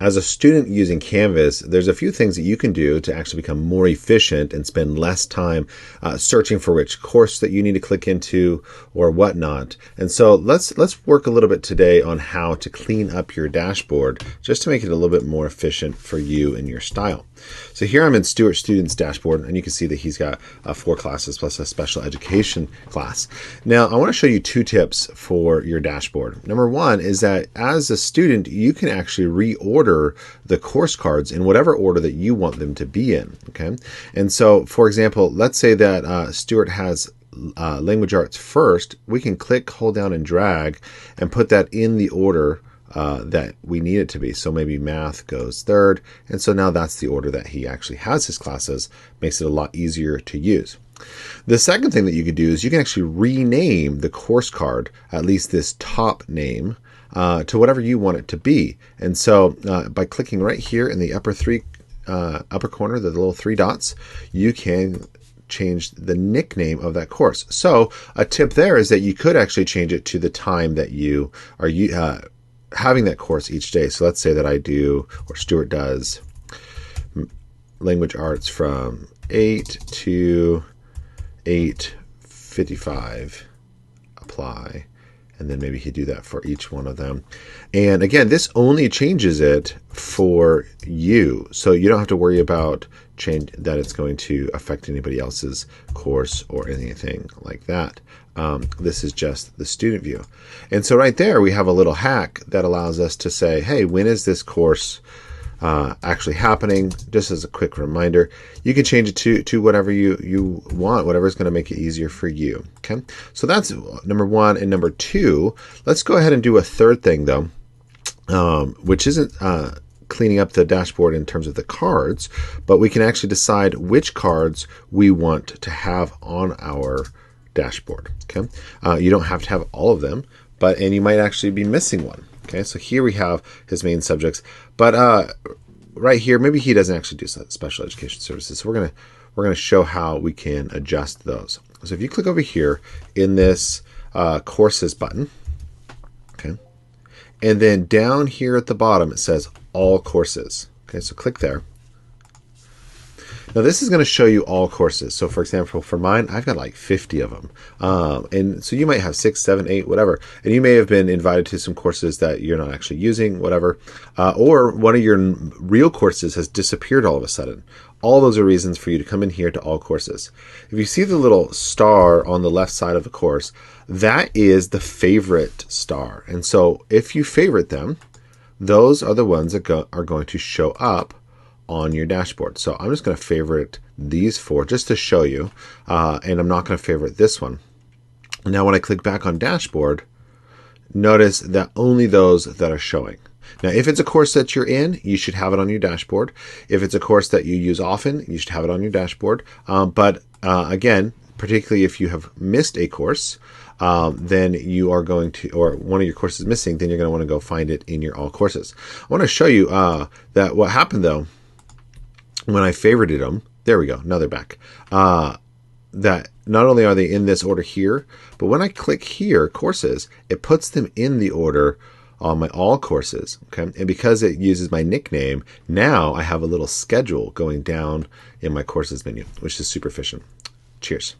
as a student using Canvas, there's a few things that you can do to actually become more efficient and spend less time searching for which course that you need to click into or whatnot. And so let's work a little bit today on how to clean up your dashboard just to make it a little bit more efficient for you and your style. So here I'm in Stuart Student's dashboard, and you can see that he's got 4 classes plus a special education class. Now, I want to show you 2 tips for your dashboard. Number 1 is that as a student, you can actually reorder the course cards in whatever order that you want them to be in. Okay, and so, for example, let's say that Stuart has language arts first. We can click, hold down, and drag, and put that in the order that we need it to be. So maybe math goes third, and so now that's the order that he actually has his classes. Makes it a lot easier to use. The second thing that you could do is you can actually rename the course card, at least this top name, to whatever you want it to be. And so by clicking right here in the upper corner, the little 3 dots, you can change the nickname of that course. So a tip there is that you could actually change it to the time that you are having that course each day. So let's say that I do, or Stuart does, language arts from 8 to 8:55, apply, and then maybe he'd do that for each one of them. And again, this only changes it for you, so you don't have to worry about that it's going to affect anybody else's course or anything like that. This is just the student view. And so right there we have a little hack that allows us to say, hey, when is this course actually happening? Just as a quick reminder, you can change it to whatever you want, whatever is going to make it easier for you. Okay, so that's number 1. And number 2, let's go ahead and do a third thing though, which isn't cleaning up the dashboard in terms of the cards, but we can actually decide which cards we want to have on our dashboard. Okay, you don't have to have all of them, and you might actually be missing one. Okay, so here we have his main subjects, but right here, maybe he doesn't actually do special education services. So we're gonna show how we can adjust those. So if you click over here in this courses button, okay, and then down here at the bottom it says all courses. Okay, so click there. Now this is going to show you all courses. So for example, for mine, I've got like 50 of them. And so you might have 6, 7, 8, whatever. And you may have been invited to some courses that you're not actually using, whatever. Or one of your real courses has disappeared all of a sudden. All those are reasons for you to come in here to all courses. If you see the little star on the left side of the course, that is the favorite star. And so if you favorite them, those are the ones that are going to show up on your dashboard. So I'm just going to favorite these 4 just to show you, and I'm not going to favorite this one. Now when I click back on dashboard, notice that only those that are showing. Now if it's a course that you're in, you should have it on your dashboard. If it's a course that you use often, you should have it on your dashboard. But again, particularly if you have missed a course, then you are going to, or one of your courses is missing, then you're going to want to go find it in your all courses. I want to show you that what happened though when I favorited them. There we go. Now they're back. That not only are they in this order here, but when I click here, courses, it puts them in the order on my all courses. Okay, and because it uses my nickname, now I have a little schedule going down in my courses menu, which is super efficient. Cheers.